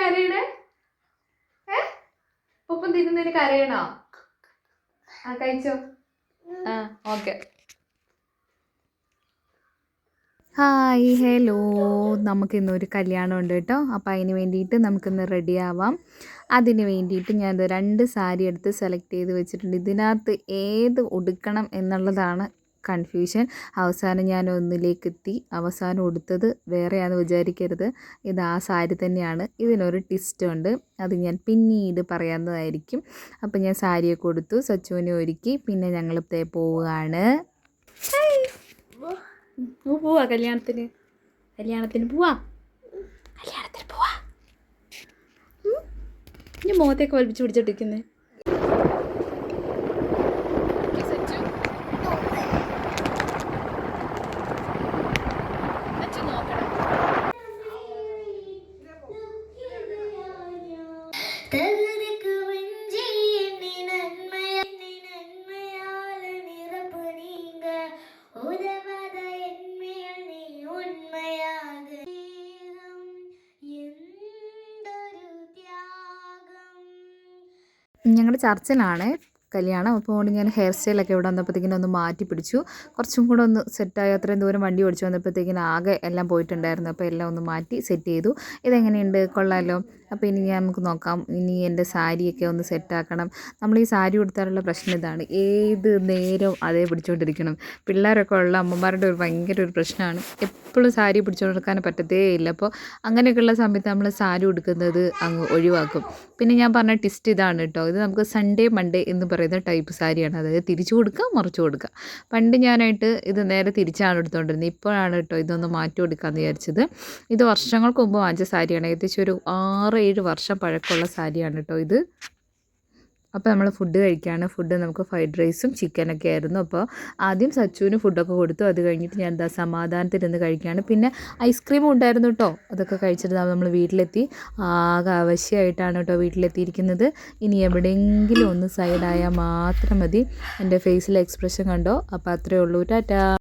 കരയണേ? ഉപ്പം തിന്നുന്നതിന് കരയണോ? ആ കഴിച്ചോ. ആ ഓക്കെ. ഹായ് ഹലോ, നമുക്കിന്നൊരു കല്യാണം ഉണ്ട് കേട്ടോ. അപ്പോൾ അതിന് വേണ്ടിയിട്ട് നമുക്കിന്ന് റെഡി ആവാം. അതിന് വേണ്ടിയിട്ട് ഞാൻ 2 സാരി എടുത്ത് സെലക്ട് ചെയ്ത് വെച്ചിട്ടുണ്ട്. ഇതിനകത്ത് ഏത് ഉടുക്കണം എന്നുള്ളതാണ് കൺഫ്യൂഷൻ. അവസാനം ഞാൻ ഒന്നിലേക്കെത്തി. അവസാനം ഉടുത്തത് വേറെയാണെന്ന് വിചാരിക്കരുത്, ഇത് ആ സാരി തന്നെയാണ്. ഇതിനൊരു ട്വിസ്റ്റ് ഉണ്ട്, അത് ഞാൻ പിന്നീട് പറയാവുന്നതായിരിക്കും. അപ്പോൾ ഞാൻ സാരിയൊക്കെ കൊടുത്തു, സച്ചുവിനെ ഒരുക്കി, പിന്നെ ഞങ്ങൾ പോവുകയാണ്. പോവാ കല്യാണത്തിന് പോവാ. ഞാൻ മുഖത്തേക്ക് വലിപ്പിച്ച് പിടിച്ചിട്ടിരിക്കുന്നേ. ഞങ്ങളുടെ ചർച്ചിലാണ് കല്യാണം. അപ്പോൾ ഞാൻ ഹെയർ സ്റ്റൈലൊക്കെ ഇവിടെ വന്നപ്പോഴത്തേക്കിനും ഒന്ന് മാറ്റി പിടിച്ചു, കുറച്ചും കൂടെ ഒന്ന് സെറ്റായി. അത്രയും ദൂരം വണ്ടി ഓടിച്ചു വന്നപ്പോഴത്തേക്കിനും ആകെ എല്ലാം പോയിട്ടുണ്ടായിരുന്നു. അപ്പോൾ എല്ലാം ഒന്ന് മാറ്റി സെറ്റ് ചെയ്തു. ഇതെങ്ങനെയുണ്ട്, കൊള്ളാമല്ലോ. അപ്പോൾ ഇനി നമുക്ക് നോക്കാം, ഇനി എൻ്റെ സാരിയൊക്കെ ഒന്ന് സെറ്റാക്കണം. നമ്മൾ ഈ സാരി ഉടുത്താലുള്ള പ്രശ്നം ഇതാണ്, ഏത് നേരവും അതേ പിടിച്ചുകൊണ്ടിരിക്കണം. പിള്ളേരൊക്കെ ഉള്ള അമ്മമാരുടെ ഭയങ്കര ഒരു പ്രശ്നമാണ്, എപ്പോഴും സാരി പിടിച്ചുകൊണ്ട് നടക്കാൻ പറ്റത്തേ ഇല്ല. അപ്പോൾ അങ്ങനെയൊക്കെയുള്ള സമയത്ത് നമ്മൾ സാരി ഉടുക്കുന്നത് അങ്ങ് ഒഴിവാക്കും. പിന്നെ ഞാൻ പറഞ്ഞ ട്വിസ്റ്റ് ഇതാണ് കേട്ടോ, ഇത് നമുക്ക് സൺഡേ മൺഡേ എന്ന് പറയുന്ന ടൈപ്പ് സാരിയാണ്. അതായത് തിരിച്ചു കൊടുക്കുക, മറിച്ചു കൊടുക്കുക. പണ്ട് ഞാനായിട്ട് ഇത് നേരെ തിരിച്ചാണ് എടുത്തുകൊണ്ടിരുന്നത്. ഇപ്പോഴാണ് കേട്ടോ ഇതൊന്ന് മാറ്റി കൊടുക്കാമെന്ന് വിചാരിച്ചത്. ഇത് വർഷങ്ങൾക്ക് മുമ്പ് വാങ്ങിച്ച സാരിയാണ്, ഏകദേശം ഒരു 6-7 വർഷം പഴക്കമുള്ള സാരിയാണ് കേട്ടോ ഇത്. അപ്പോൾ നമ്മൾ ഫുഡ് കഴിക്കുകയാണ്. ഫുഡ് നമുക്ക് ഫ്രൈഡ് റൈസും ചിക്കനൊക്കെ ആയിരുന്നു. അപ്പോൾ ആദ്യം സച്ചുവിന് ഫുഡൊക്കെ കൊടുത്തു. അത് കഴിഞ്ഞിട്ട് ഞാൻ എന്താ സമാധാനത്തിരുന്ന് കഴിക്കുകയാണ്. പിന്നെ ഐസ്ക്രീമും ഉണ്ടായിരുന്നു കേട്ടോ. അതൊക്കെ കഴിച്ചിട്ട് നമ്മൾ വീട്ടിലെത്തി. ആകെ ആവശ്യമായിട്ടാണ് കേട്ടോ വീട്ടിലെത്തിയിരിക്കുന്നത്. ഇനി എവിടെയെങ്കിലും ഒന്ന് സൈഡായാൽ മാത്രം മതി. എൻ്റെ ഫേസിലെ എക്സ്പ്രഷൻ കണ്ടോ. അപ്പോൾ അത്രയേ ഉള്ളൂ. ടാറ്റാ.